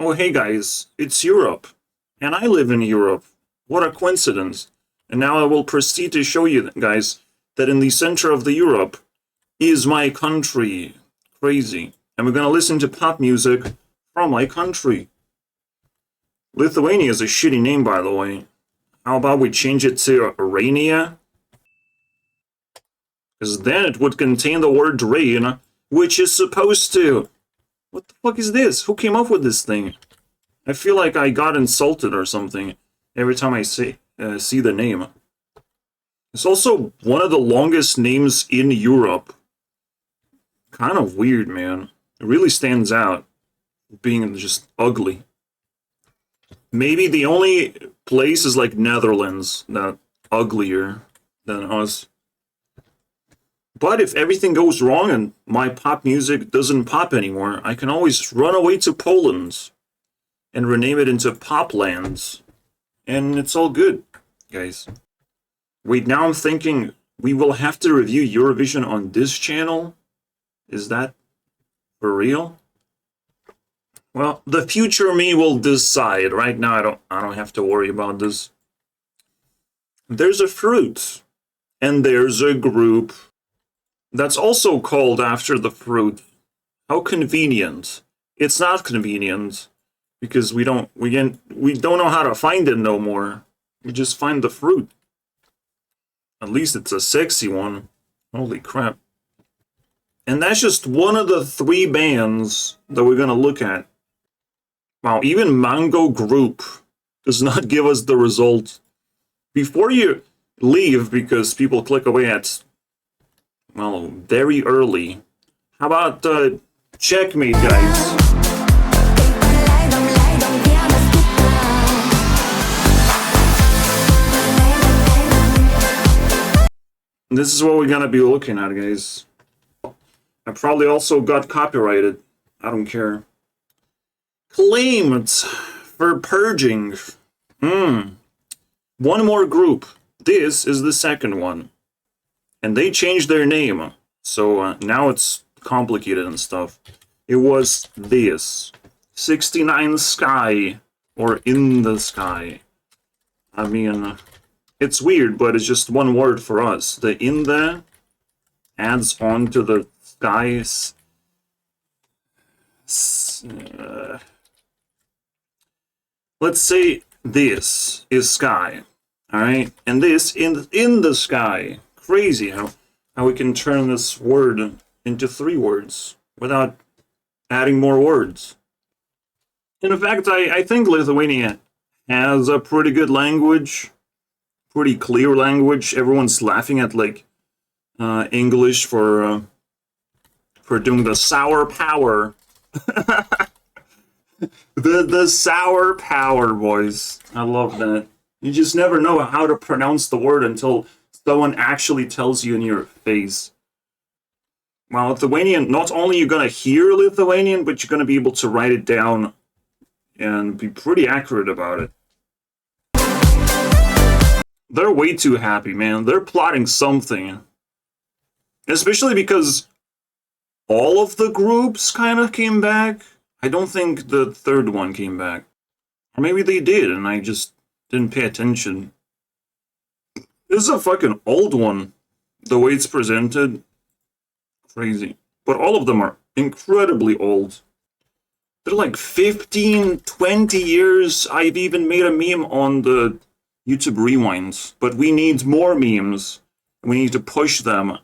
Oh, hey guys, it's Europe. And I live in Europe. What a coincidence. And now I will proceed to show you guys that in the center of the Europe is my country. Crazy. And we're gonna listen to pop music from my country. Lithuania is a shitty name, by the way. How about we change it to Arania? Because then it would contain the word rain, which is supposed to. What the fuck is this? Who came up with this thing? I feel like I got insulted or something every time I see the name. It's also one of the longest names in Europe. Kind of weird, man. It really stands out, being just ugly. Maybe the only place is like Netherlands, that uglier than us. But if everything goes wrong and my pop music doesn't pop anymore, I can always run away to Poland and rename it into Poplands. And it's all good, guys. Wait, now I'm thinking we will have to review Eurovision on this channel? Is that for real? Well, the future me will decide. Right now I don't have to worry about this. There's a fruit and there's a group that's also called after the fruit. How convenient. It's not convenient because we don't know how to find it no more. We just find the fruit. At least it's a sexy one. Holy crap. And that's just one of the 3 bands that we're gonna look at. Wow, even Mango Group does not give us the result. Before you leave, because people click away at, well, very early, how about checkmate, guys? This is what we're gonna be looking at, guys. I probably also got copyrighted. I don't care. Claimed for purging. One more group. This is the second one. And they changed their name. So now it's complicated and stuff. It was this. 69 Sky. Or In the Sky. I mean, it's weird, but it's just one word for us. The in the adds on to the skies. Let's say this is sky. Alright? And this in the sky. Crazy how we can turn this word into 3 words without adding more words. In fact, I think Lithuania has a pretty good language. Pretty clear language. Everyone's laughing at like English for doing the sour power. the sour power, boys. I love that. You just never know how to pronounce the word until someone actually tells you in your face. Well, Lithuanian, not only are you gonna hear Lithuanian, but you're gonna be able to write it down and be pretty accurate about it. They're way too happy, man. They're plotting something. Especially because all of the groups kind of came back. I don't think the third one came back. Or maybe they did, and I just didn't pay attention. This is a fucking old one. The way it's presented. Crazy. But all of them are incredibly old. They're like 15, 20 years. I've even made a meme on the YouTube Rewinds. But we need more memes. We need to push them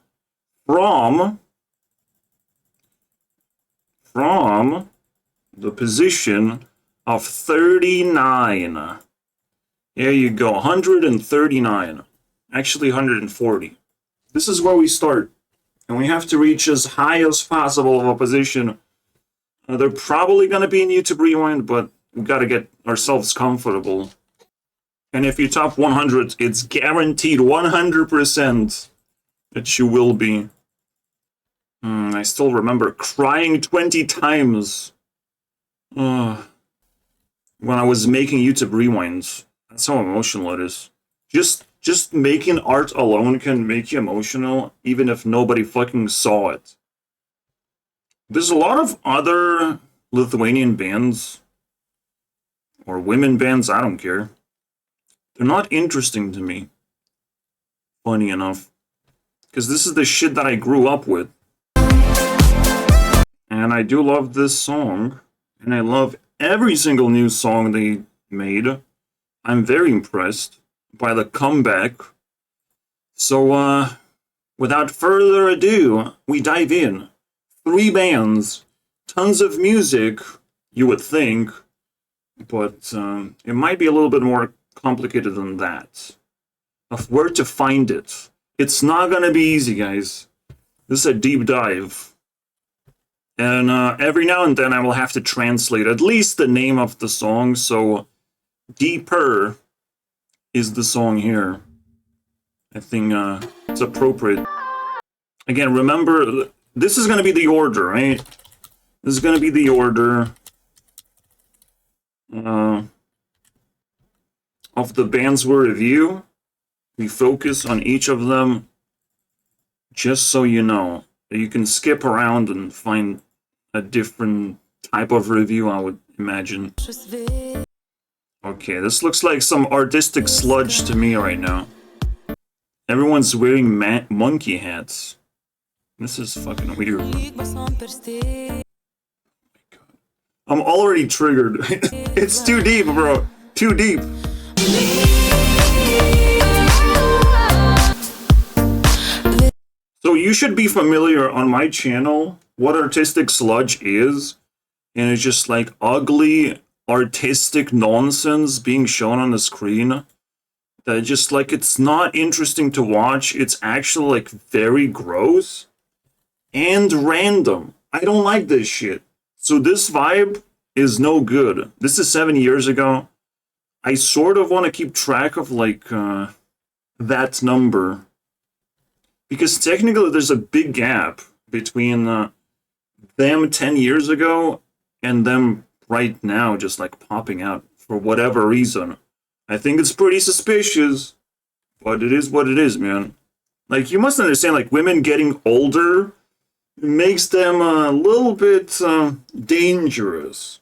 from the position of 39. There you go, 139. Actually 140. This is where we start. And we have to reach as high as possible of a position. They're probably going to be in YouTube Rewind, but we got to get ourselves comfortable. And if you top 100, it's guaranteed 100% that you will be. I still remember crying 20 times when I was making YouTube Rewinds. That's how emotional it is. Just making art alone can make you emotional, even if nobody fucking saw it. There's a lot of other Lithuanian bands or women bands, I don't care. They're not interesting to me. Funny enough. Because this is the shit that I grew up with. And I do love this song. And I love every single new song they made. I'm very impressed by the comeback. So, without further ado, we dive in. 3 bands, tons of music, you would think, but it might be a little bit more complicated than that. Of where to find it. It's not gonna be easy, guys. This is a deep dive. And every now and then I will have to translate at least the name of the song, so Deeper is the song here. I think it's appropriate. Again, remember, this is going to be the order, right? This is going to be the order of the bands we review. We focus on each of them, just so you know. You can skip around and find a different type of review, I would imagine. Okay, this looks like some artistic sludge to me right now. Everyone's wearing monkey hats. This is fucking weird. Oh my god. I'm already triggered. It's too deep, bro. Too deep. So you should be familiar on my channel what artistic sludge is. And it's just like ugly artistic nonsense being shown on the screen. That just like, it's not interesting to watch. It's actually like very gross and random. I don't like this shit. So this vibe is no good. This is 7 years ago. I sort of want to keep track of like that number. Because technically there's a big gap between them 10 years ago and them right now just like popping out for whatever reason. I think it's pretty suspicious, but it is what it is, man. Like, you must understand, like, women getting older makes them a little bit dangerous.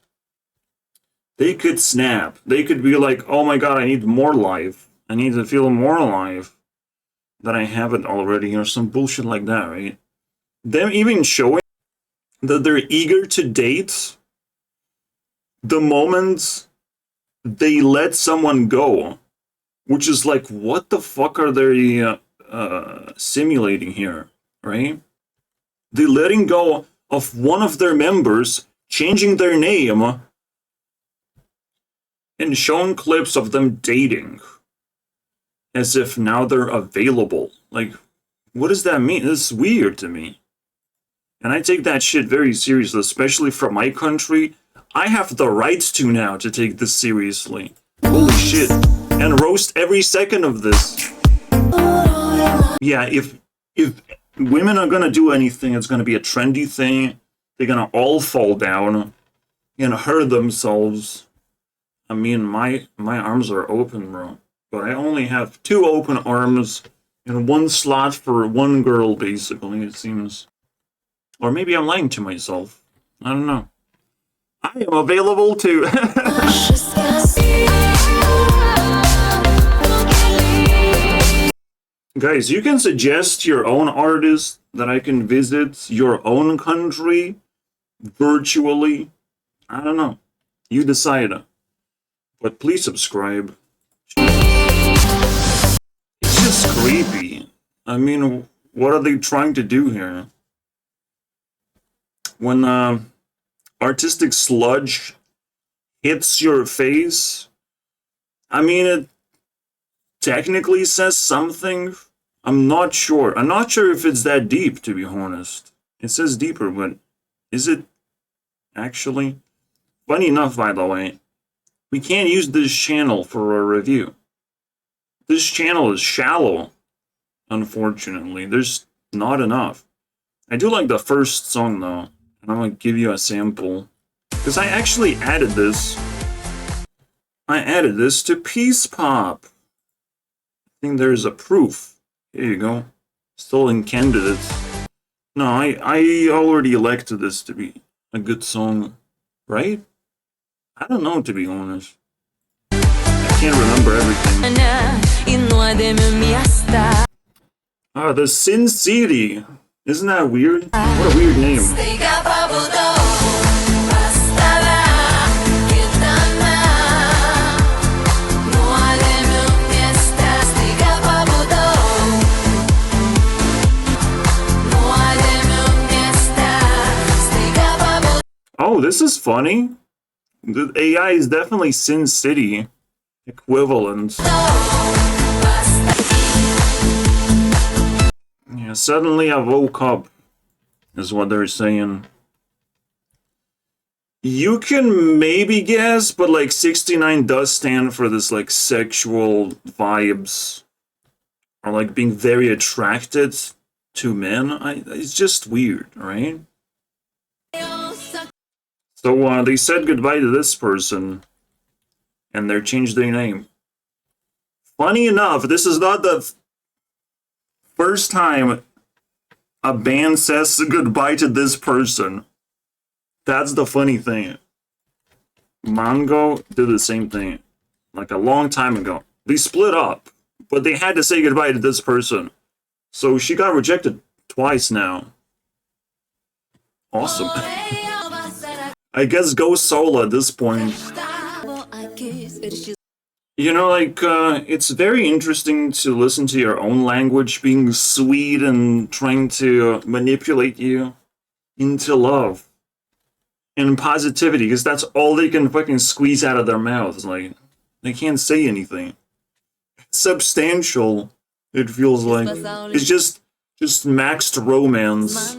They could snap. They could be like, oh my god, I need more life. I need to feel more alive than I haven't already, or some bullshit like that, right? Them even showing that they're eager to date the moment they let someone go, which is like, what the fuck are they simulating here, right? They're letting go of one of their members, changing their name, and showing clips of them dating, as if now they're available. Like, what does that mean? This is weird to me. And I take that shit very seriously, especially from my country. I have the rights to now to take this seriously. Holy shit. And roast every second of this. Yeah, if women are gonna do anything, it's gonna be a trendy thing. They're gonna all fall down and hurt themselves. I mean, my arms are open, bro. But I only have 2 open arms and 1 slot for 1 girl, basically, it seems. Or maybe I'm lying to myself. I don't know. I am available too. Guys, you can suggest your own artist that I can visit your own country virtually. I don't know. You decide. But please subscribe. It's just creepy. I mean, what are they trying to do here? When artistic sludge hits your face, I mean, it technically says something. I'm not sure. I'm not sure if it's that deep, to be honest. It says deeper, but is it actually? Funny enough, by the way, we can't use this channel for a review. This channel is shallow, unfortunately. There's not enough. I do like the first song, though. And I'm gonna give you a sample. Because I actually added this. I added this to Peace Pop. I think there's a proof. Here you go. Still in candidates. No, I already elected this to be a good song. Right? I don't know, to be honest. can't remember everything. Ah, the Sin City. Isn't that weird? What a weird name. Oh, this is funny. The AI is definitely Sin City equivalent. Yeah, suddenly I woke up, is what they're saying. You can maybe guess, but like 69 does stand for this like sexual vibes, or like being very attracted to men. It's just weird, right? So they said goodbye to this person, and they changed their name. Funny enough, this is not the first time a band says goodbye to this person. That's the funny thing. Mongo did the same thing, like a long time ago. They split up, but they had to say goodbye to this person. So she got rejected twice now. Awesome. I guess go solo at this point. You know, like, it's very interesting to listen to your own language being sweet and trying to manipulate you into love and positivity, because that's all they can fucking squeeze out of their mouths. Like, they can't say anything substantial, it feels like. It's just maxed romance.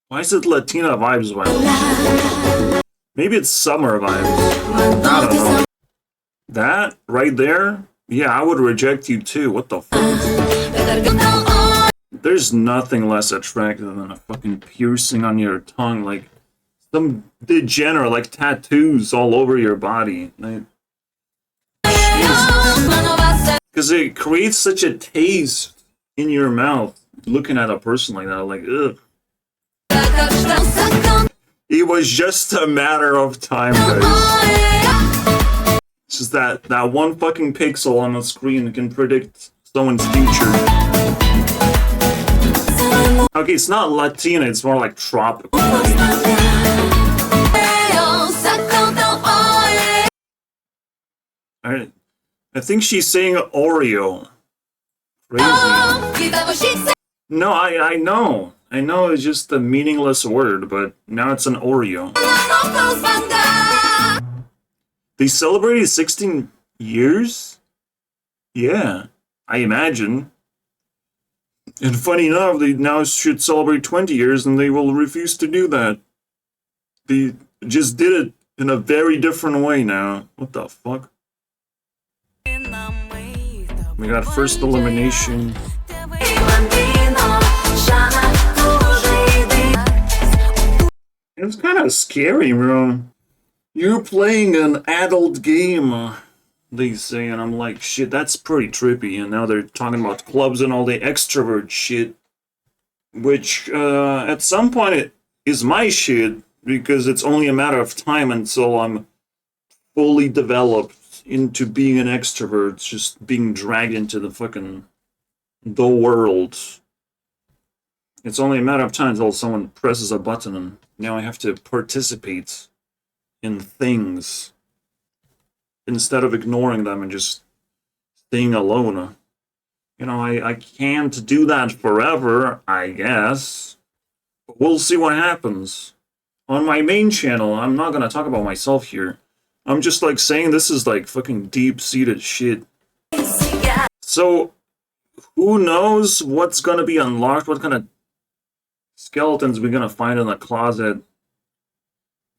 Why is it Latina vibes? Maybe it's summer vibes. I don't know. That right there? Yeah, I would reject you too. What the fuck? There's nothing less attractive than a fucking piercing on your tongue, like some degenerate, like tattoos all over your body. Because it creates such a taste in your mouth looking at a person like that, like, ugh. It was just a matter of time, guys. It's just that one fucking pixel on the screen can predict someone's future. Okay, it's not Latina, it's more like tropical. Alright. I think she's saying Oreo. Crazy. No, I know. I know it's just a meaningless word, but now it's an Oreo. They celebrated 16 years? Yeah, I imagine. And funny enough, they now should celebrate 20 years and they will refuse to do that. They just did it in a very different way now. What the fuck? We got first elimination. It's kind of scary, bro. You're playing an adult game, they say, and I'm like, shit, that's pretty trippy. And now they're talking about clubs and all the extrovert shit, which at some point it is my shit, because it's only a matter of time until I'm fully developed into being an extrovert, just being dragged into the world. It's only a matter of time until someone presses a button and now I have to participate in things instead of ignoring them and just staying alone. You know, I can't do that forever, I guess. But we'll see what happens. On my main channel, I'm not gonna talk about myself here. I'm just like saying this is like fucking deep-seated shit. So, who knows what's gonna be unlocked, what kind of skeletons we're gonna find in the closet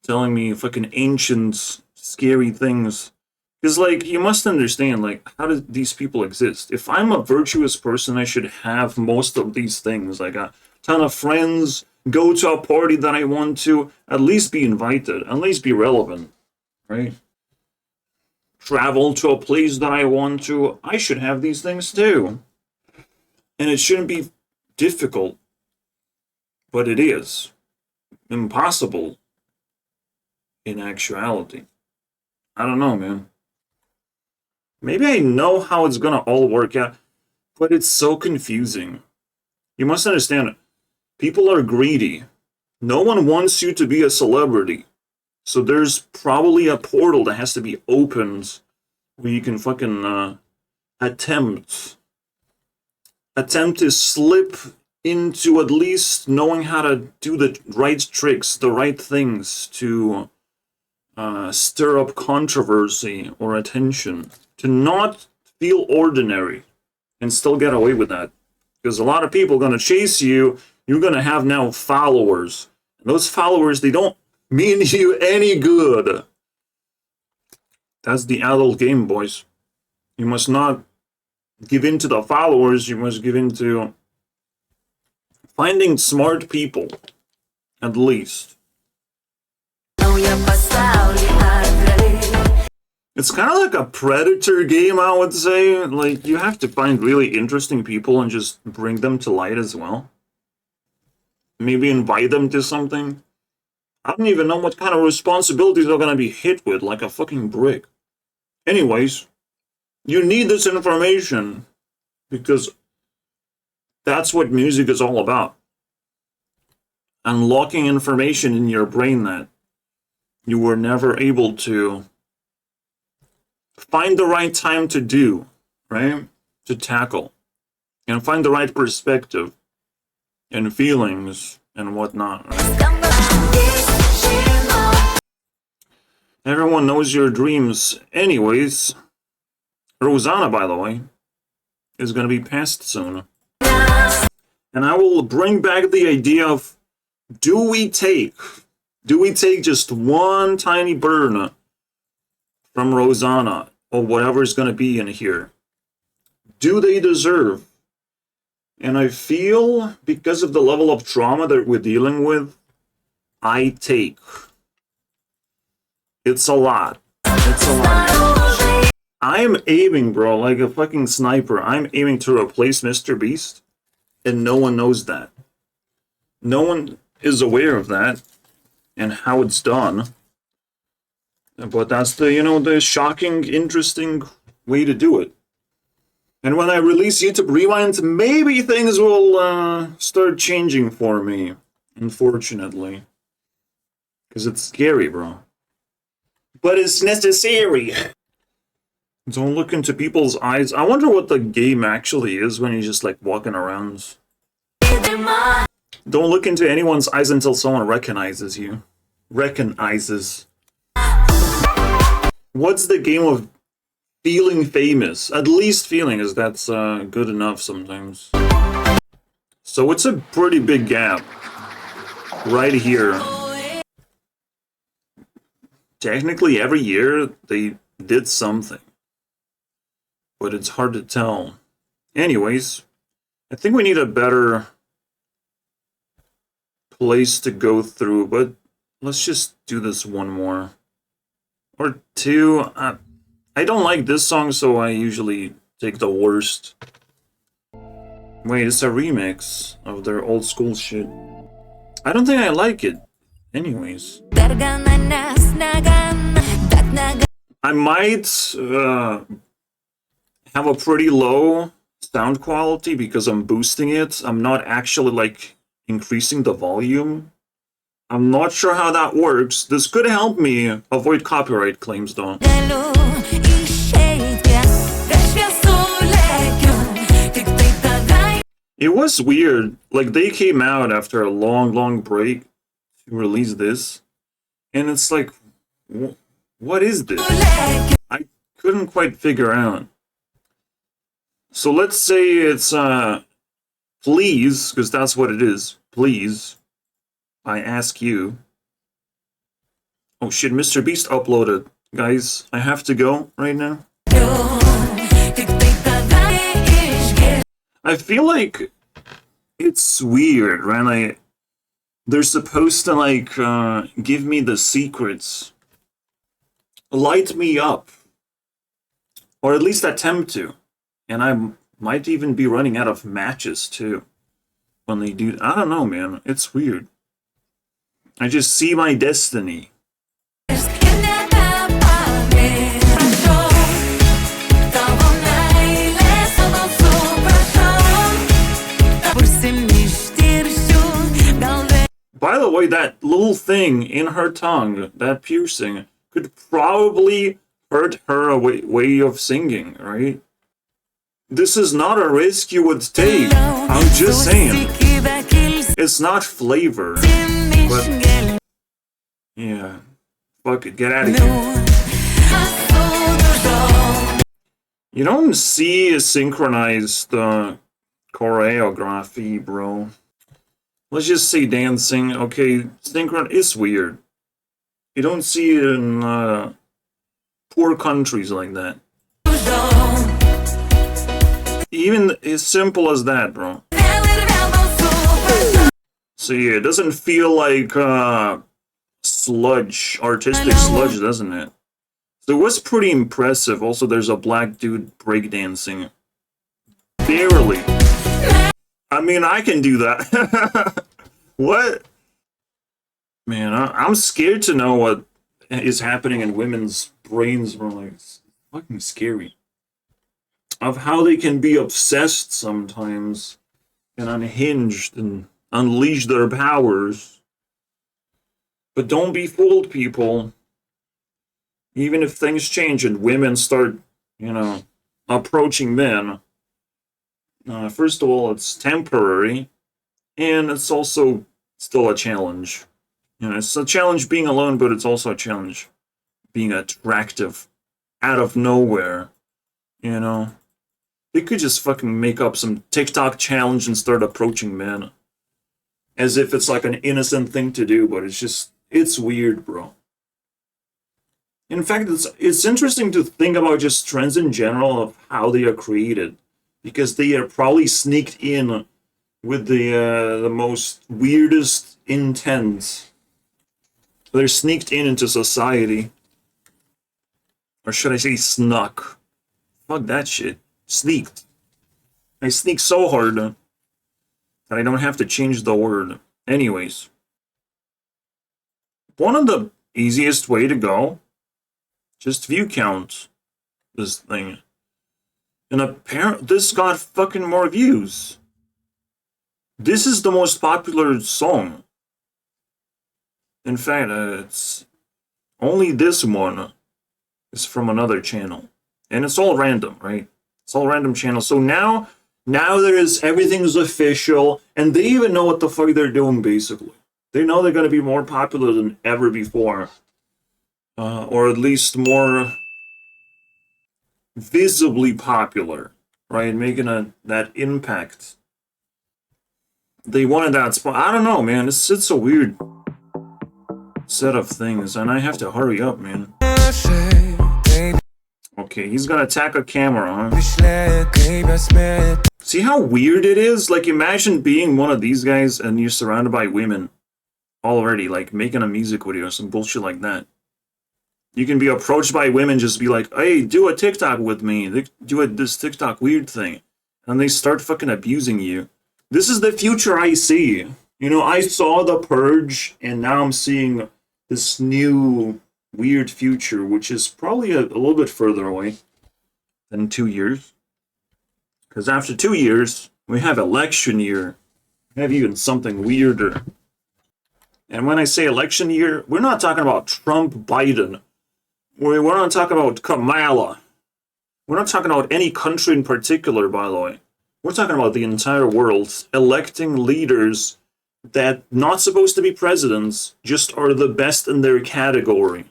telling me fucking ancient, scary things. Because, like, you must understand, like, how do these people exist? If I'm a virtuous person, I should have most of these things. Like a ton of friends, go to a party that I want to, at least be invited, at least be relevant, right? Travel to a place that I want to, I should have these things too. And it shouldn't be difficult. But it is impossible in actuality. I don't know, man. Maybe I know how it's gonna all work out, but it's so confusing. You must understand, people are greedy. No one wants you to be a celebrity. So there's probably a portal that has to be opened where you can fucking attempt to slip into at least knowing how to do the right tricks, the right things to stir up controversy or attention, to not feel ordinary and still get away with that. Because a lot of people are going to chase you. You're going to have now followers. And those followers, they don't mean you any good. That's the adult game, boys. You must not give in to the followers. You must give in to finding smart people, at least. It's kind of like a Predator game, I would say. Like, you have to find really interesting people and just bring them to light as well. Maybe invite them to something. I don't even know what kind of responsibilities they're gonna be hit with, like a fucking brick. Anyways, you need this information because that's what music is all about. Unlocking information in your brain that you were never able to find the right time to do, right? To tackle. And find the right perspective and feelings and whatnot, right? Everyone knows your dreams. Anyways, Rosanna, by the way, is going to be passed soon. And I will bring back the idea of, do we take just one tiny burn from Rosanna or whatever is going to be in here? Do they deserve? And I feel, because of the level of trauma that we're dealing with, I take. It's a lot. It's a lot. I'm aiming, bro, like a fucking sniper. I'm aiming to replace Mr. Beast, and no one knows that. No one is aware of that and how it's done. But that's the, the shocking, interesting way to do it. And when I release YouTube Rewind, maybe things will start changing for me, unfortunately. Because it's scary, bro. But it's necessary. Don't look into people's eyes. I wonder what the game actually is when you're just like walking around. Don't look into anyone's eyes until someone recognizes you. Recognizes. What's the game of feeling famous? At least feeling, is that's good enough sometimes. So it's a pretty big gap. Right here. Technically, every year they did something. But it's hard to tell. Anyways, I think we need a better place to go through, but let's just do this one more. Or two. I don't like this song, so I usually take the worst. Wait, it's a remix of their old school shit. I don't think I like it. Anyways. I might have a pretty low sound quality because I'm boosting it. I'm not actually like increasing the volume. I'm not sure how that works. This could help me avoid copyright claims though. It was weird. Like, they came out after a long break to release this. And it's like, what is this? I couldn't quite figure out. So let's say it's, please, because that's what it is. Please, I ask you. Oh shit, Mr. Beast uploaded. Guys, I have to go right now. I feel like it's weird when they're supposed to like give me the secrets, light me up, or at least attempt to, and I might even be running out of matches too when they do. I don't know, man. It's weird. I just see my destiny. By the way, that little thing in her tongue, that piercing, could probably hurt her way of singing, right? This is not a risk you would take. I'm just saying. It's not flavor. But yeah. Fuck it, get out of here. You don't see a synchronized choreography, bro. Let's just say dancing. Okay, synchron is weird. You don't see it in poor countries like that. Even as simple as that, bro. So yeah, it doesn't feel like sludge, artistic sludge, doesn't it? So it was pretty impressive. Also, there's a black dude breakdancing. Barely. I mean, I can do that. What? Man, I'm scared to know what is happening in women's brains, bro. Like, it's fucking scary. Of how they can be obsessed sometimes and unhinged and unleash their powers. But don't be fooled, people. Even if things change and women start, you know, approaching men, first of all, it's temporary, and it's also still a challenge. You know, it's a challenge being alone, but it's also a challenge being attractive out of nowhere, you know. They could just fucking make up some TikTok challenge and start approaching men. As if it's like an innocent thing to do, but it's weird, bro. In fact, it's interesting to think about just trends in general of how they are created. Because they are probably sneaked in with the most weirdest intent. They're sneaked into society. Or should I say snuck? Fuck that shit. Sneaked. I sneak so hard that I don't have to change the word. Anyways. One of the easiest way to go, just view count this thing. And apparently this got fucking more views. This is the most popular song. In fact, it's only this one is from another channel. And it's all random, right? It's all random channels. So now everything's official, and they even know what the fuck they're doing, basically. They know they're going to be more popular than ever before. Or at least more visibly popular, right? Making that impact. They wanted that spot. I don't know, man. It's a weird set of things, and I have to hurry up, man. Okay, he's gonna attack a camera, huh? See how weird it is? Like, imagine being one of these guys and you're surrounded by women already, like making a music video or some bullshit like that. You can be approached by women, just be like, hey, do a TikTok with me. They do this TikTok weird thing. And they start fucking abusing you. This is the future I see. You know, I saw The Purge, and now I'm seeing this new weird future, which is probably a little bit further away than 2 years. Because after 2 years, we have election year. We have even something weirder. And when I say election year, we're not talking about Trump, Biden. We're not talking about Kamala. We're not talking about any country in particular, by the way. We're talking about the entire world electing leaders that not supposed to be presidents, just are the best in their category.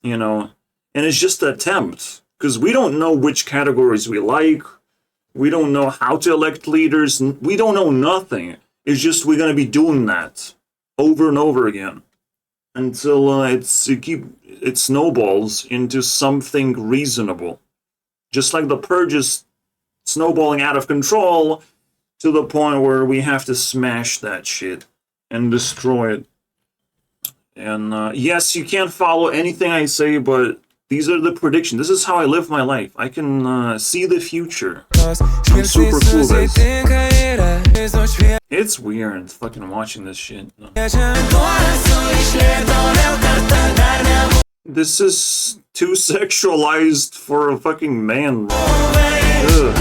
You know, and it's just an attempt. Because we don't know which categories we like. We don't know how to elect leaders. We don't know nothing. It's just we're going to be doing that over and over again. Until it snowballs into something reasonable. Just like the Purge is snowballing out of control to the point where we have to smash that shit and destroy it. And yes, you can't follow anything I say, but these are the predictions. This is how I live my life. I can see the future. I'm super cool, guys. It's weird fucking watching this shit. This is too sexualized for a fucking man. Ugh.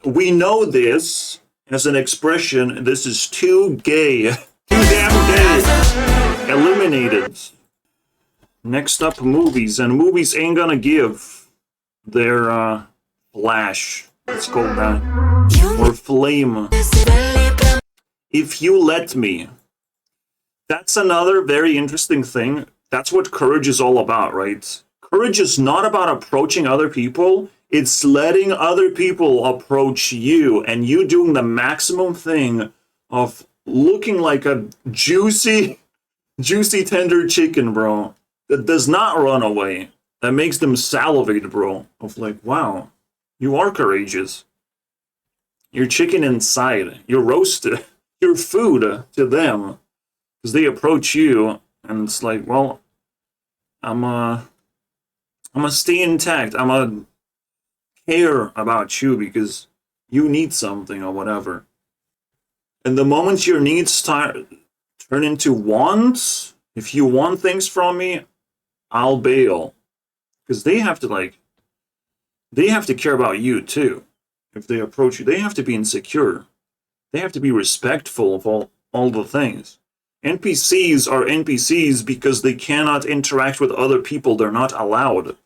We know this. as an expression, this is too gay. Too damn gay. Eliminated. Next up, movies. And movies ain't gonna give their flash. Let's go that. Or flame. If you let me. That's another very interesting thing. That's what courage is all about, right? Courage is not about approaching other people. It's letting other people approach you and you doing the maximum thing of looking like a juicy, tender chicken, bro, that does not run away. That makes them salivate, bro. Of like, wow, you are courageous. You're chicken inside. You're roasted. You're food to them. Because they approach you and it's like, well, I'm gonna stay intact. I'm gonna care about you because you need something or whatever. And the moment your needs turn into wants, if you want things from me, I'll bail. Because they have to care about you too. If they approach you, they have to be insecure. They have to be respectful of all the things. NPCs are NPCs because they cannot interact with other people. They're not allowed.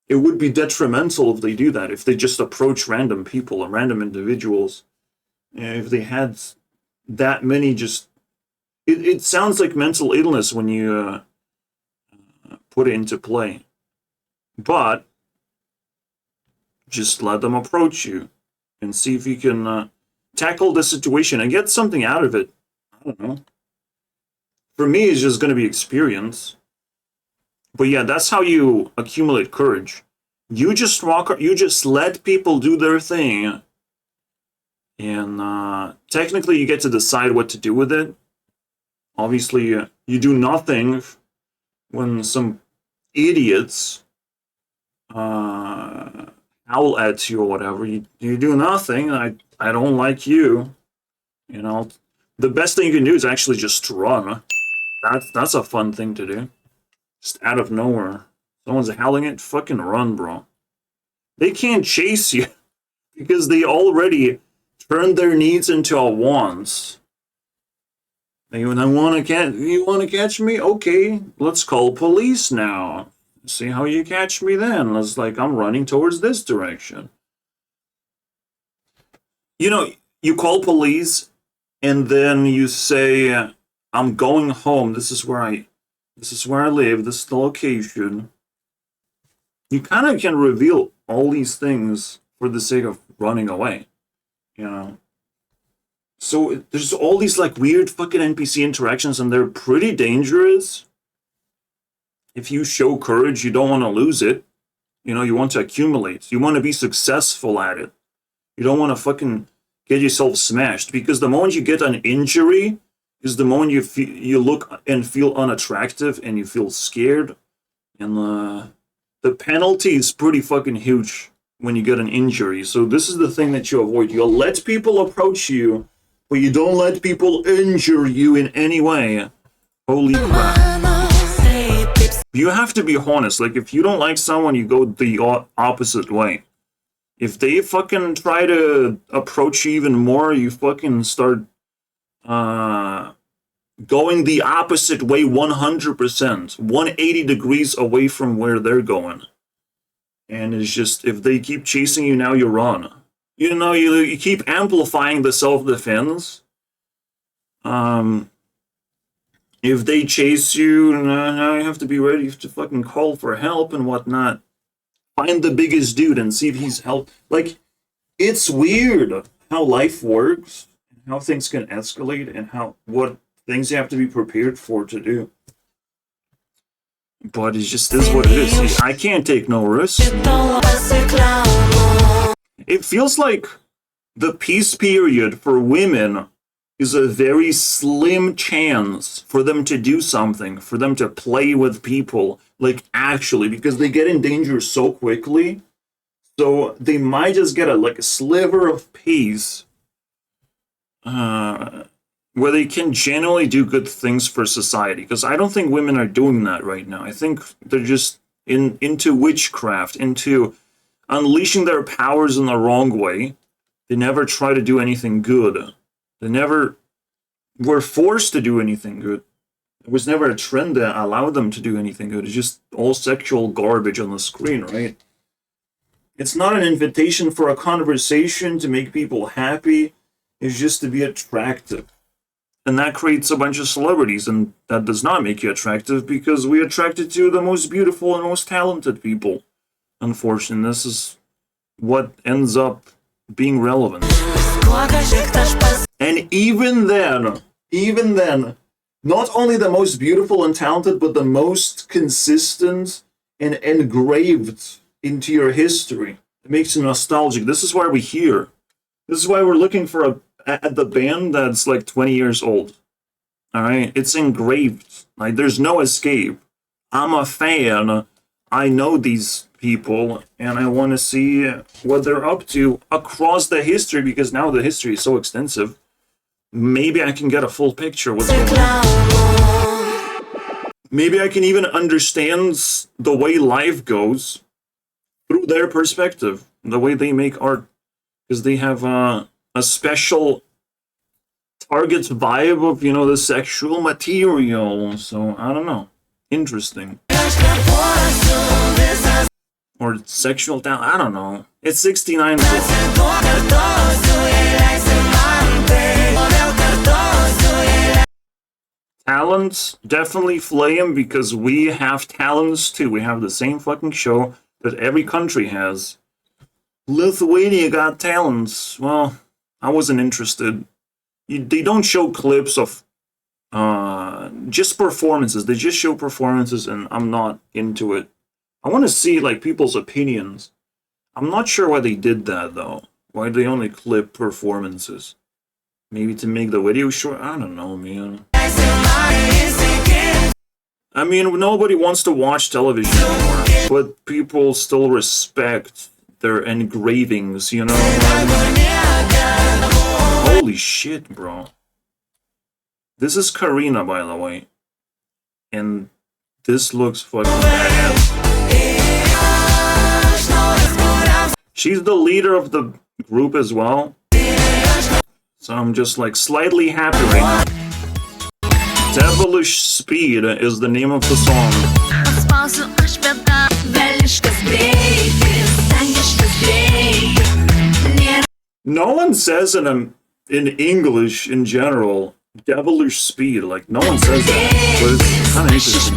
It would be detrimental if they do that, if they just approach random people or random individuals. If they had that many just... It sounds like mental illness when you put it into play. But just let them approach you and see if you can tackle the situation and get something out of it. I don't know. For me, it's just going to be experience. But yeah, that's how you accumulate courage. You just let people do their thing. And technically, you get to decide what to do with it. Obviously, you do nothing when some idiots howl at you or whatever. You do nothing. I don't like you. You know, the best thing you can do is actually just run. That's a fun thing to do. Just out of nowhere. Someone's howling it, fucking run, bro. They can't chase you because they already turned their needs into a wants. You want to catch me? Okay, let's call police now. See how you catch me then. It's like I'm running towards this direction. You know, you call police and then you say, I'm going home. This is where I live. This is the location. You kind of can reveal all these things for the sake of running away, you know. So there's all these like weird fucking NPC interactions, and they're pretty dangerous. If you show courage, you don't want to lose it. You know, you want to accumulate. You want to be successful at it. You don't want to fucking get yourself smashed, because the moment you get an injury is the moment you look and feel unattractive and you feel scared, and the penalty is pretty fucking huge when you get an injury. So this is the thing that you avoid. You'll let people approach you, but you don't let people injure you in any way. Holy crap. You have to be honest. Like, if you don't like someone, you go the opposite way. If they fucking try to approach you even more, you fucking start going the opposite way 100%. 180 degrees away from where they're going. And it's just, if they keep chasing you, now you run. You know, you keep amplifying the self-defense. If they chase you, now you have to be ready to fucking call for help and whatnot. Find the biggest dude and see if he's help. Like, it's weird how life works, and how things can escalate, and what things you have to be prepared for to do. But it just is what it is. I can't take no risks. It feels like the peace period for women is a very slim chance for them to do something, for them to play with people, like actually, because they get in danger so quickly. So they might just get a sliver of peace where they can genuinely do good things for society. Because I don't think women are doing that right now. I think they're just into witchcraft, into unleashing their powers in the wrong way. They never try to do anything good. They never were forced to do anything good. It was never a trend that allowed them to do anything good. It's just all sexual garbage on the screen, right? It's not an invitation for a conversation to make people happy. It's just to be attractive. And that creates a bunch of celebrities, and that does not make you attractive because we're attracted to the most beautiful and most talented people. Unfortunately, this is what ends up being relevant. And even then, not only the most beautiful and talented, but the most consistent and engraved into your history. It makes you nostalgic. This is why we're here. This is why we're looking for at the band that's like 20 years old. Alright? It's engraved. Like, there's no escape. I'm a fan. I know these people, and I want to see what they're up to across the history, because now the history is so extensive. Maybe I can get a full picture of what's going on. Maybe I can even understand the way life goes through their perspective, the way they make art, because they have a special target vibe of, you know, the sexual material. So I don't know, interesting. Or sexual talent, I don't know. It's 69. Talents, definitely flame, because we have talents too. We have the same fucking show that every country has. Lithuania got talents. Well, I wasn't interested. They don't show clips of just performances. They just show performances, and I'm not into it. I want to see like people's opinions. I'm not sure why they did that though. Why they only clip performances? Maybe to make the video short? I don't know, man. I mean, nobody wants to watch television anymore, but people still respect their engravings, you know? Holy shit, bro. This is Karina, by the way. And this looks fucking badass. She's the leader of the group as well. So I'm just like slightly happy right now. Devilish Speed is the name of the song. No one says in English in general, devilish speed. Like, no one says that. But it's kind of interesting.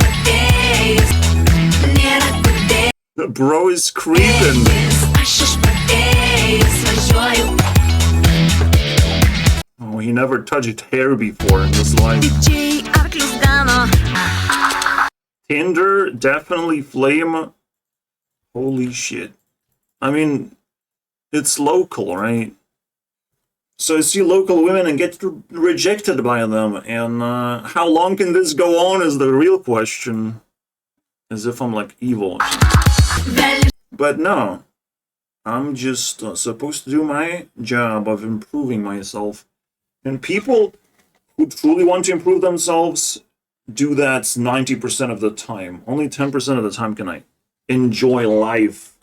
The bro is creeping. Oh, he never touched hair before in his life. Tinder, definitely flame. Holy shit. I mean, it's local, right? So I see local women and get rejected by them. And how long can this go on is the real question. As if I'm like evil. But no. I'm just supposed to do my job of improving myself. And people who truly want to improve themselves do that 90% of the time. Only 10% of the time can I enjoy life.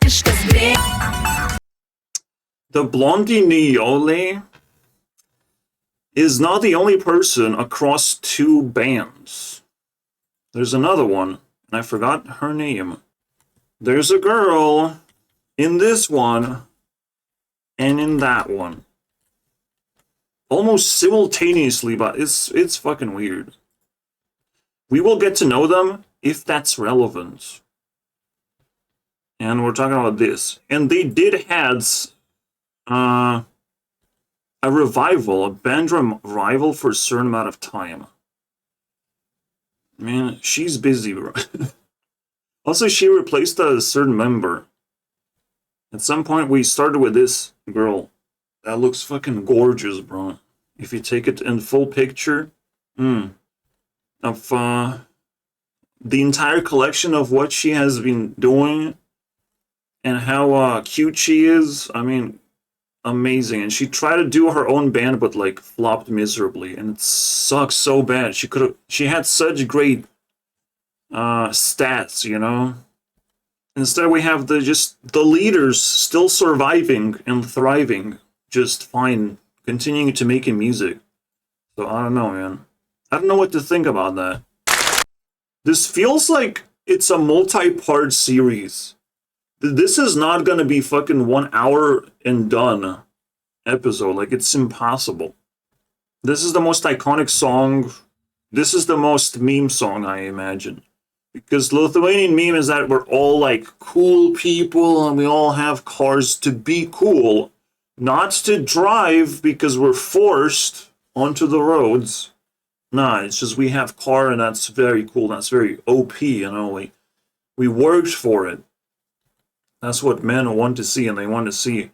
The Blondie Niole is not the only person across two bands. There's another one, and I forgot her name. There's a girl in this one and in that one. Almost simultaneously, but it's fucking weird. We will get to know them if that's relevant. And we're talking about this. And they did have a revival, a band revival for a certain amount of time. Man, she's busy, bro. Also, she replaced a certain member. At some point, we started with this girl. That looks fucking gorgeous, bro. If you take it in full picture, of the entire collection of what she has been doing and how cute she is, I mean, amazing. And she tried to do her own band, but like flopped miserably, and it sucks so bad. She had such great stats, you know. Instead, we have the leaders still surviving and thriving. just fine, continuing to making music. So I don't know, man. I don't know what to think about that. This feels like it's a multi-part series. This is not gonna be fucking 1 hour and done episode. Like, it's impossible. This is the most iconic song. This is the most meme song, I imagine. Because Lithuanian meme is that we're all like cool people and we all have cars to be cool, not to drive because we're forced onto the roads. Nah, it's just we have car and that's very cool. That's very OP, you know. We worked for it. That's what men want to see, and they want to see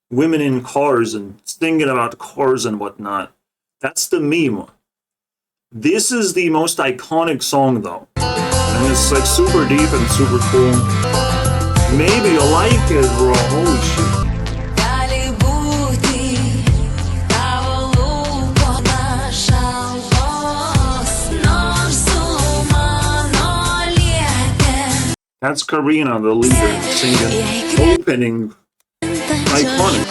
women in cars and thinking about cars and whatnot. That's the meme. This is the most iconic song, though. And it's like super deep and super cool. Maybe you like it, bro. Holy shit. That's Karina, the leader, singing opening. Iconic.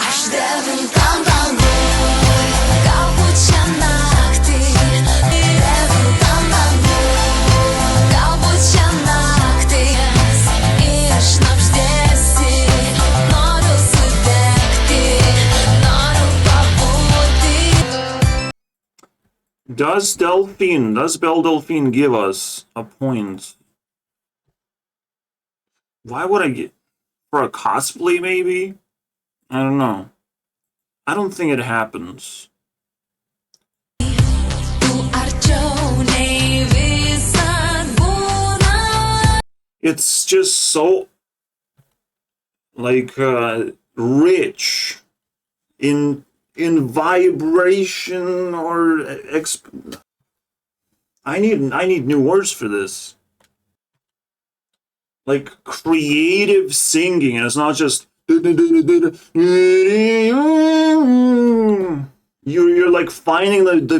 Does Belle Delphine give us a point? Why would I get for a cosplay? Maybe, I don't know. I don't think it happens. It's just so like rich in vibration or I need new words for this. Like creative singing, and it's not just you're like finding the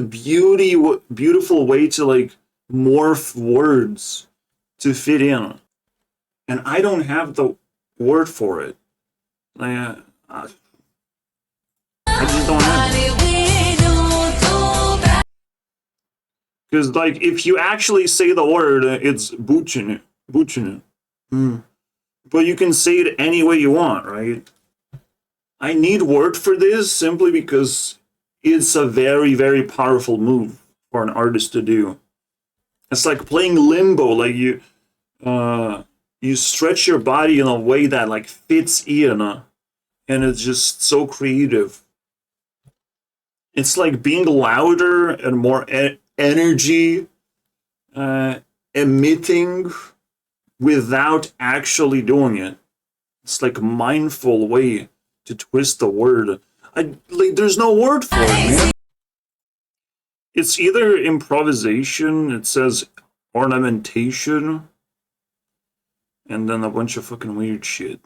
beautiful way to like morph words to fit in, and I don't have the word for it. Like, I just don't have it. Because like if you actually say the word, it's buchin. But you can say it any way you want, right? I need word for this simply because it's a very, very powerful move for an artist to do. It's like playing limbo, like you stretch your body in a way that like fits in, and it's just so creative. It's like being louder and more energy emitting without actually doing it. It's like a mindful way to twist the word. There's no word for it, man. It's either improvisation, it says ornamentation, and then a bunch of fucking weird shit.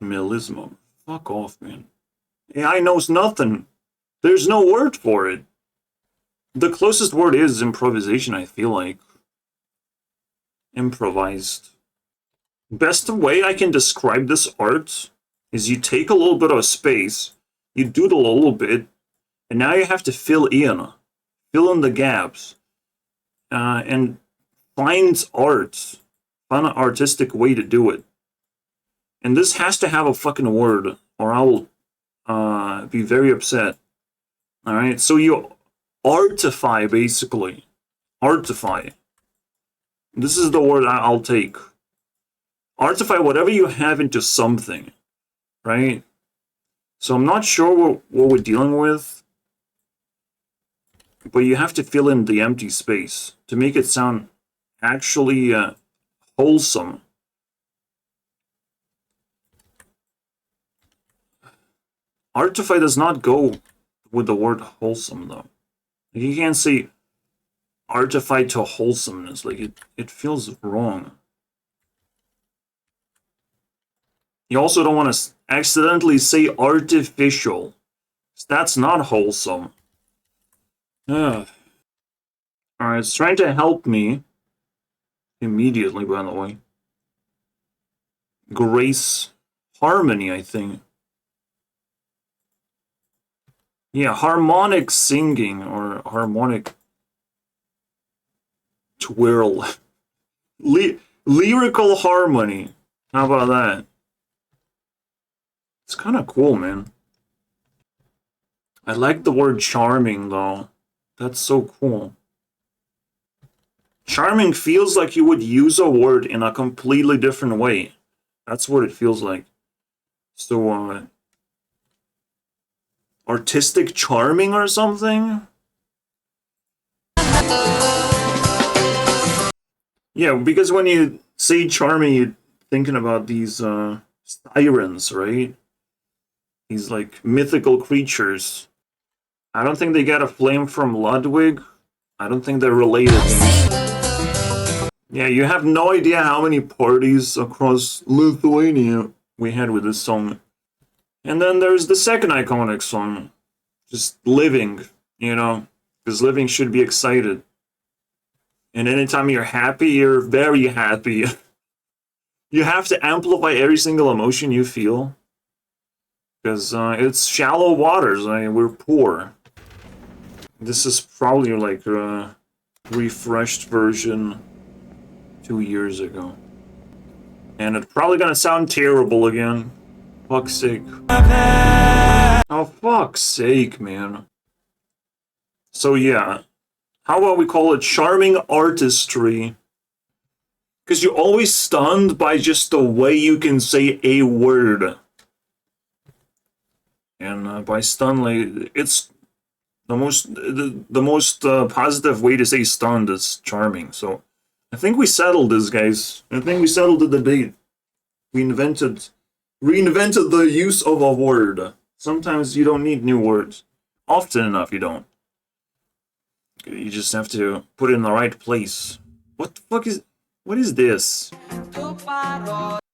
Melisma. Fuck off, man. AI knows nothing. There's no word for it. The closest word is improvisation, I feel like. Improvised. Best way I can describe this art is you take a little bit of space, you doodle a little bit, and now you have to fill in the gaps, and find an artistic way to do it. And this has to have a fucking word, or I will be very upset. All right, so you artify, basically. Artify. This is the word I'll take. Artify whatever you have into something, right? So I'm not sure what we're dealing with, but you have to fill in the empty space to make it sound actually wholesome. Artify does not go with the word wholesome, though. You can't say artify to wholesomeness. Like, it feels wrong. You also don't want to accidentally say artificial. That's not wholesome. Alright, it's trying to help me. Immediately, by the way. Grace Harmony, I think. Yeah, harmonic singing or harmonic twirl. Lyrical harmony. How about that? It's kind of cool, man. I like the word charming, though. That's so cool. Charming feels like you would use a word in a completely different way. That's what it feels like. So, artistic charming or something? Yeah, because when you say charming, you're thinking about these sirens, right? These like mythical creatures. I don't think they got a flame from Ludwig. I don't think they're related. Yeah, you have no idea how many parties across Lithuania we had with this song. And then there's the second iconic song, just Living, you know, because living should be excited. And anytime you're happy, you're very happy. You have to amplify every single emotion you feel. Because it's shallow waters, I mean, we're poor. This is probably like a refreshed version 2 years ago. And it's probably gonna sound terrible again. Fuck's sake. Oh, fuck's sake, man. So yeah, how about we call it charming artistry? Because you're always stunned by just the way you can say a word. And by stunned, like, it's the most positive way to say stunned is charming. So I think we settled this, guys. I think we settled the debate. We reinvented the use of a word. Sometimes you don't need new words. Often enough, you don't. You just have to put it in the right place. What the fuck is... What is this?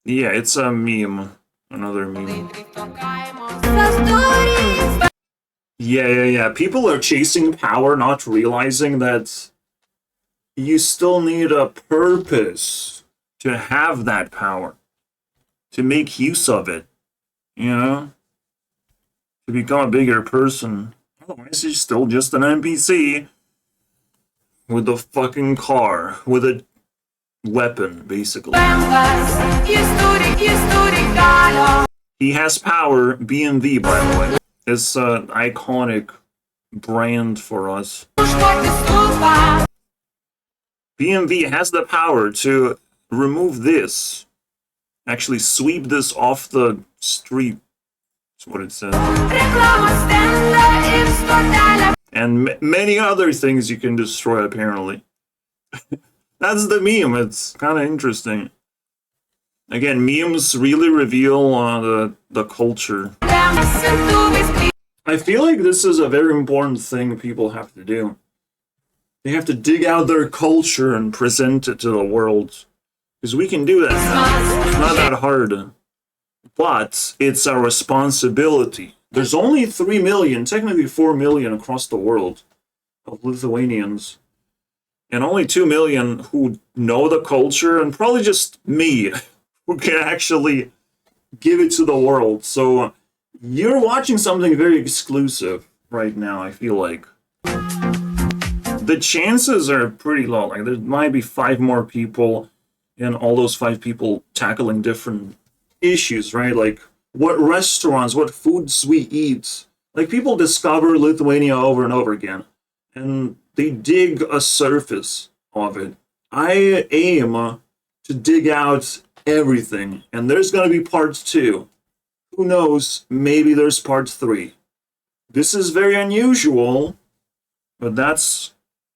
Yeah, it's a meme. Another meme. Yeah. People are chasing power, not realizing that you still need a purpose to have that power. To make use of it. You know? To become a bigger person. Otherwise, you're still just an NPC. With a fucking car. With a weapon, basically. He has power, BMV, by the way. It's an iconic brand for us. BMV has the power to remove this. Actually sweep this off the street. That's what it says. And many other things you can destroy, apparently. That's the meme. It's kind of interesting. Again, memes really reveal the culture. I feel like this is a very important thing people have to do. They have to dig out their culture and present it to the world. Because we can do that now. It's not that hard. But it's a responsibility. There's only 3 million, technically 4 million across the world of Lithuanians. And only 2 million who know the culture, and probably just me, who can actually give it to the world. So you're watching something very exclusive right now, I feel like. The chances are pretty low. Like, there might be 5 more people, and all those 5 people tackling different issues, right? Like, what restaurants, what foods we eat. Like, people discover Lithuania over and over again. And they dig a surface of it. I aim to dig out everything, and there's gonna be part 2. Who knows? Maybe there's part 3. This is very unusual, but that's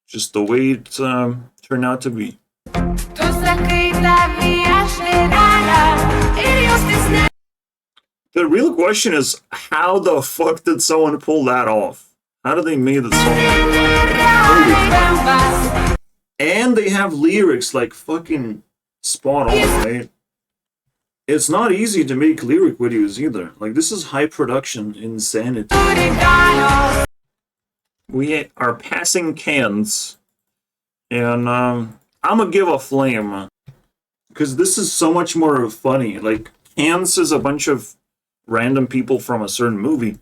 just the way it turned out to be. The real question is, how the fuck did someone pull that off? How did they make the song? And they have lyrics like fucking spot on, right? It's not easy to make lyric videos either. Like, this is high production insanity. We are passing cans. And I'm gonna give a flame. Because this is so much more funny. Like, cans is a bunch of random people from a certain movie.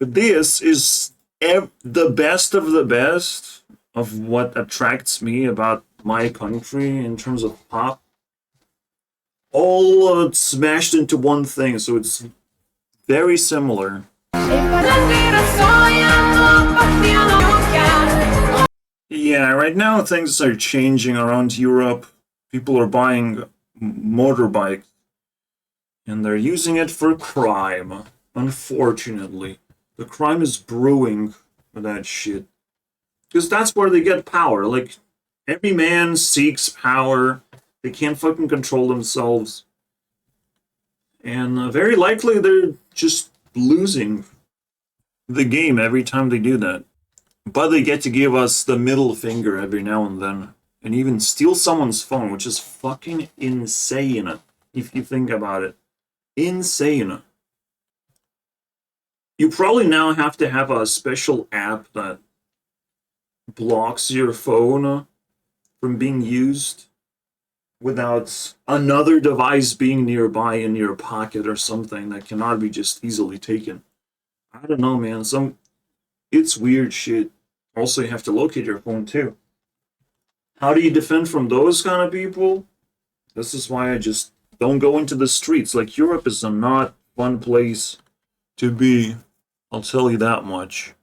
But this is the best of the best of what attracts me about my country in terms of pop. All smashed into one thing, so it's very similar. Yeah, right now things are changing around Europe. People are buying motorbikes and they're using it for crime. Unfortunately, the crime is brewing with that shit. Because that's where they get power. Like, every man seeks power. They can't fucking control themselves. And very likely they're just losing the game every time they do that. But they get to give us the middle finger every now and then. And even steal someone's phone, which is fucking insane, if you think about it. Insane. You probably now have to have a special app that blocks your phone from being used without another device being nearby in your pocket or something that cannot be just easily taken. I don't know, man. It's weird shit. Also, you have to locate your phone too. How do you defend from those kind of people? This is why I just don't go into the streets. Like, Europe is a not fun place to be. I'll tell you that much.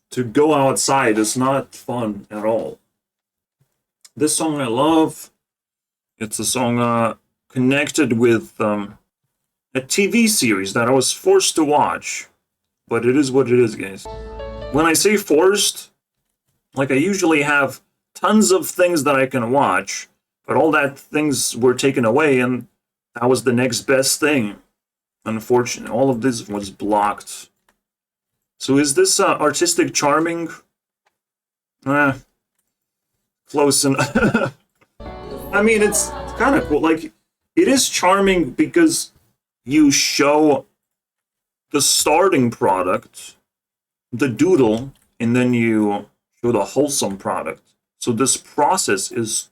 To go outside is not fun at all. This song I love. It's a song connected with a TV series that I was forced to watch. But it is what it is, guys. When I say forced, like, I usually have tons of things that I can watch, but all that things were taken away, and that was the next best thing. Unfortunately, all of this was blocked. So is this artistic charming? Close enough. I mean, it's kind of cool. Like, it is charming because you show the starting product, the doodle, and then you show the wholesome product. So this process is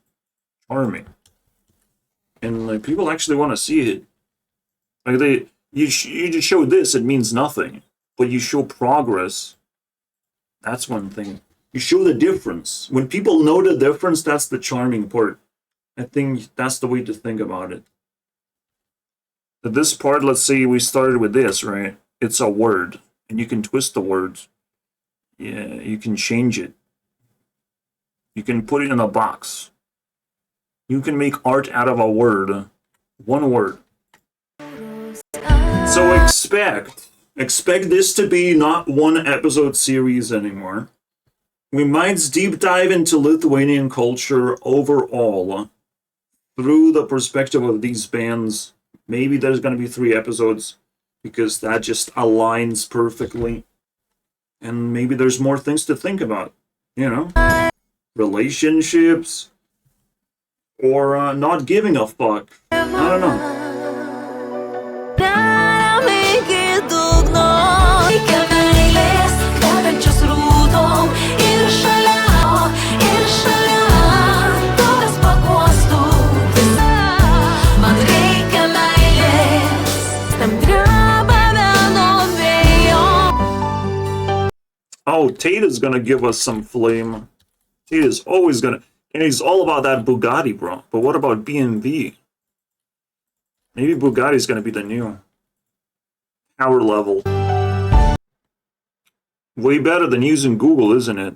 charming, and like, people actually want to see it. Like, you just show this, it means nothing, but you show progress. That's one thing. You show the difference. When people know the difference, that's the charming part. I think that's the way to think about it. At this part, let's say we started with this, right? It's a word, and you can twist the words. Yeah, you can change it. You can put it in a box. You can make art out of a word. One word. So expect this to be not one episode series anymore. We might deep dive into Lithuanian culture overall through the perspective of these bands. Maybe there's going to be 3 episodes because that just aligns perfectly. And maybe there's more things to think about, you know? Relationships, or not giving a fuck. I don't know. Oh, Tata's gonna give us some flame. Tata's always gonna, and he's all about that Bugatti, bro. But what about BMW? Maybe Bugatti's gonna be the new power level. Way better than using Google, isn't it?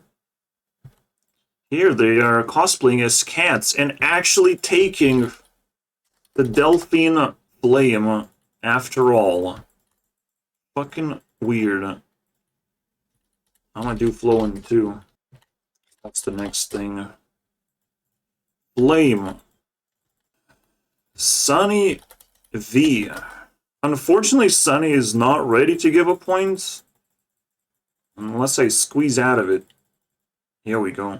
Here they are cosplaying as cats and actually taking the Delphine flame after all. Fucking weird. I'm gonna do flowing too. That's the next thing. Flame. Sunny V. Unfortunately, Sunny is not ready to give a point. Unless I squeeze out of it. Here we go.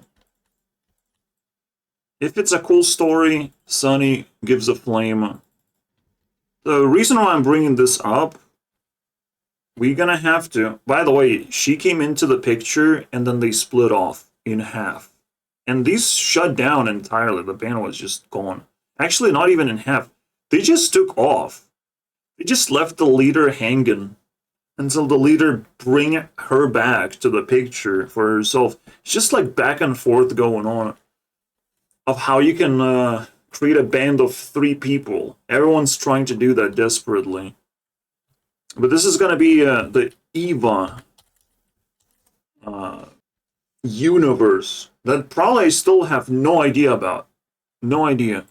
If it's a cool story, Sunny gives a flame. The reason why I'm bringing this up, we're gonna have to... By the way, she came into the picture and then they split off in half. And these shut down entirely. The band was just gone. Actually, not even in half. They just took off. They just left the leader hanging. until the leader bring her back to the picture for herself. It's just like back and forth going on of how you can create a band of 3 people. Everyone's trying to do that desperately. But this is gonna be the Eva universe that probably I still have no idea about. No idea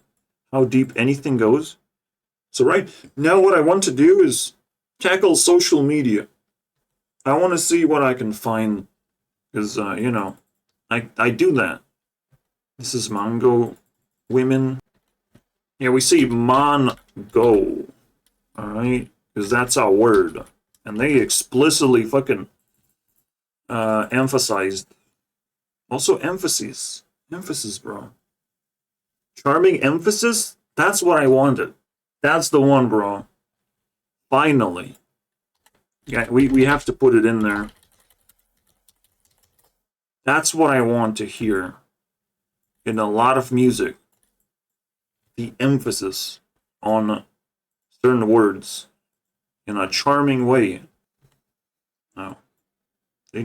how deep anything goes. So right now what I want to do is tackle social media. I want to see what I can find, because, you know, I do that. This is Mango Women. Yeah, we see Mango, alright? Because that's our word. And they explicitly fucking emphasized. Also emphasis. Emphasis, bro. Charming emphasis? That's what I wanted. That's the one, bro. Finally. Yeah, we have to put it in there. That's what I want to hear in a lot of music. The emphasis on certain words in a charming way. No. They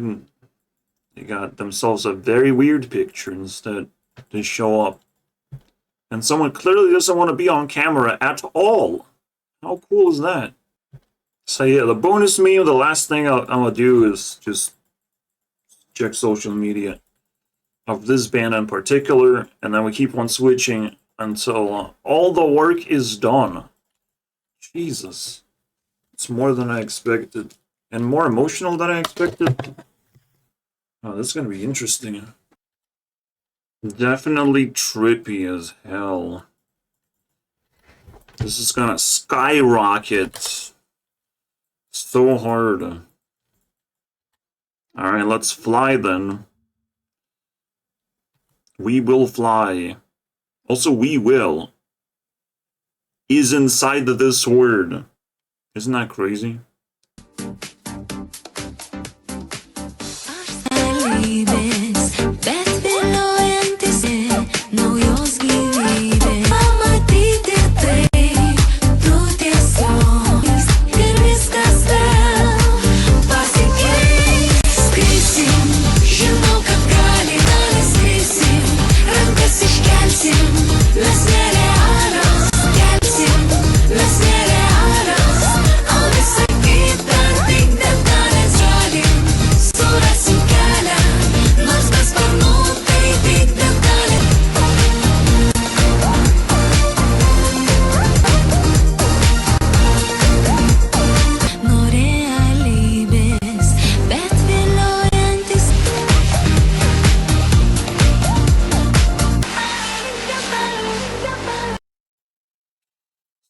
got themselves a very weird picture instead to show up. And someone clearly doesn't want to be on camera at all. How cool is that? So yeah, the bonus meme, the last thing I'm gonna do is just check social media of this band in particular, and then we keep on switching until all the work is done. Jesus. It's more than I expected. And more emotional than I expected. Oh, this is gonna be interesting. Definitely trippy as hell. This is gonna skyrocket so hard. Alright, let's fly then. We will fly. Also, we will is inside this word. Isn't that crazy?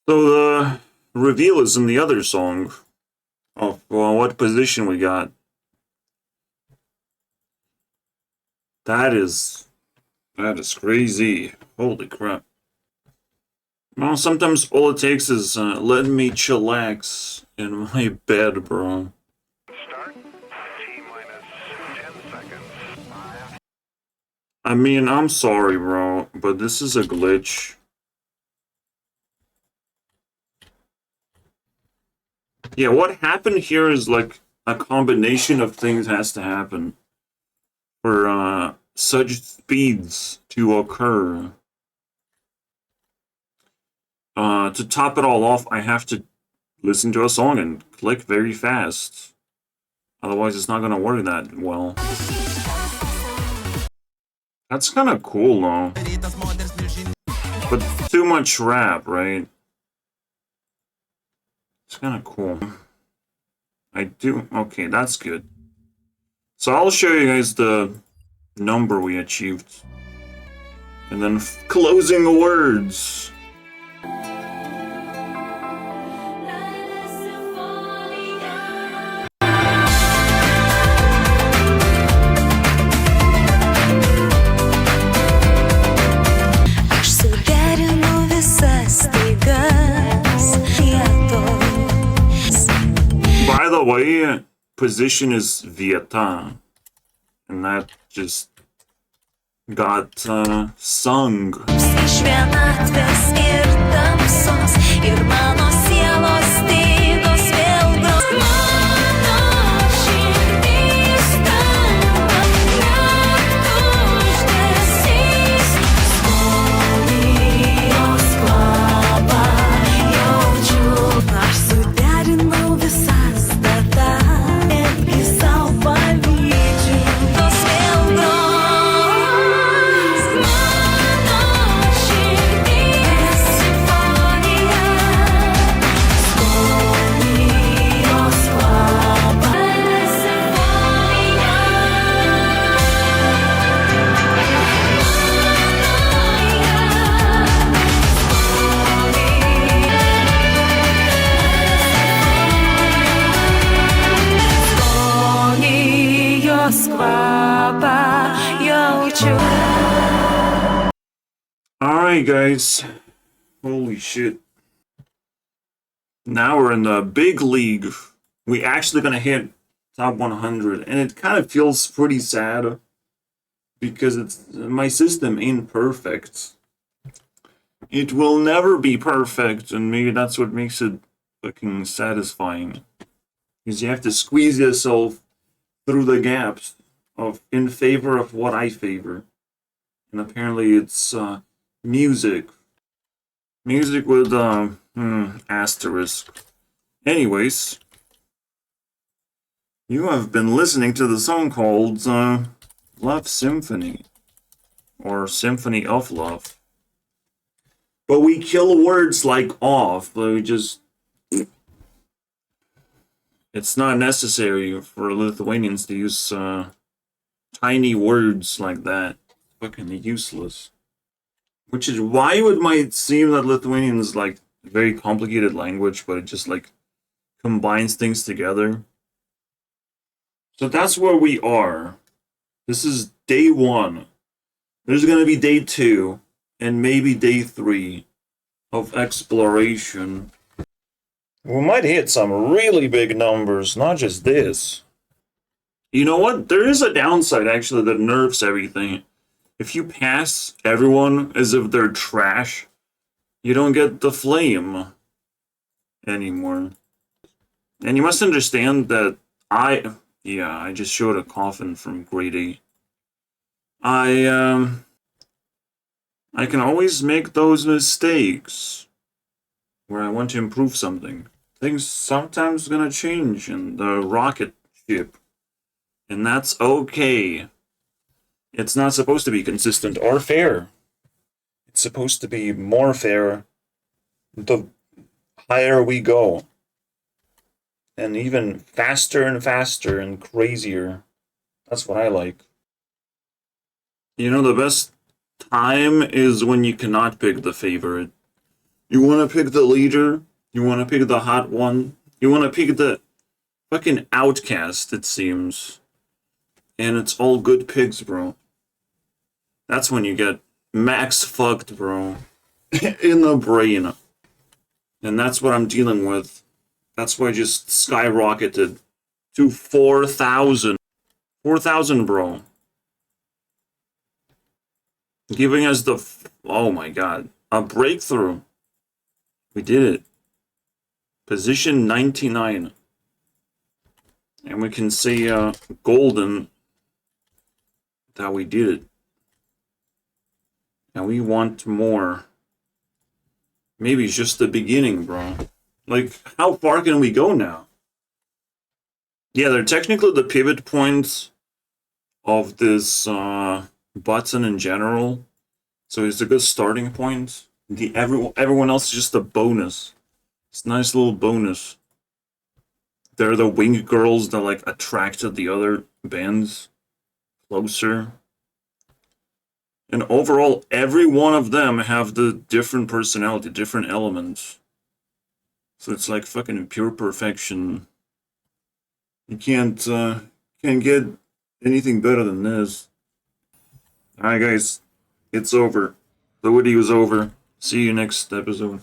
So the reveal is in the other song of what position we got. That is crazy. Holy crap. Well, sometimes all it takes is letting me chillax in my bed, bro. Start. T-minus 10 seconds. I mean, I'm sorry, bro, but this is a glitch. Yeah, what happened here is like a combination of things has to happen for such speeds to occur. To top it all off, I have to listen to a song and click very fast. Otherwise, it's not gonna work that well. That's kind of cool, though. But too much rap, right? It's kind of cool. Okay, that's good. So I'll show you guys the number we achieved. And then closing words. By the way, position is Vieta, and that just got sung. Alright, guys. Holy shit. Now we're in the big league. We actually gonna hit top 100, and it kind of feels pretty sad because my system ain't perfect. It will never be perfect, and maybe that's what makes it fucking satisfying. Because you have to squeeze yourself through the gaps of in favor of what I favor. And apparently it's music. Music with asterisk. Anyways, you have been listening to the song called Love Symphony. Or Symphony of Love. But we kill words like off, but we just... It's not necessary for Lithuanians to use tiny words like that. Fucking useless. Which is why it might seem that Lithuanian is like a very complicated language, but it just like combines things together. So that's where we are. This is day 1. There's gonna be day 2 and maybe day 3 of exploration. We might hit some really big numbers, not just this. You know what? There is a downside actually that nerfs everything. If you pass everyone as if they're trash, you don't get the flame anymore. And you must understand that I just showed a coffin from grade 8. I can always make those mistakes where I want to improve something. Things sometimes gonna change in the rocket ship, and that's okay. It's not supposed to be consistent or fair. It's supposed to be more fair the higher we go. And even faster and faster and crazier. That's what I like. You know, the best time is when you cannot pick the favorite. You want to pick the leader, you want to pick the hot one, you want to pick the fucking outcast, it seems. And it's all good picks, bro. That's when you get max fucked, bro. In the brain. And that's what I'm dealing with. That's why I just skyrocketed to 4,000. 4,000, bro. Giving us the... Oh my god. A breakthrough. We did it. Position 99. And we can see golden that we did it. And we want more. Maybe it's just the beginning, bro. Like, how far can we go now? Yeah, they're technically the pivot points of this button in general. So it's a good starting point. Everyone else is just a bonus. It's a nice little bonus. They're the wing girls that like attracted the other bands closer. And overall, every one of them have the different personality, different elements. So it's like fucking pure perfection. You can't get anything better than this. Alright guys, it's over. The video's over. See you next episode.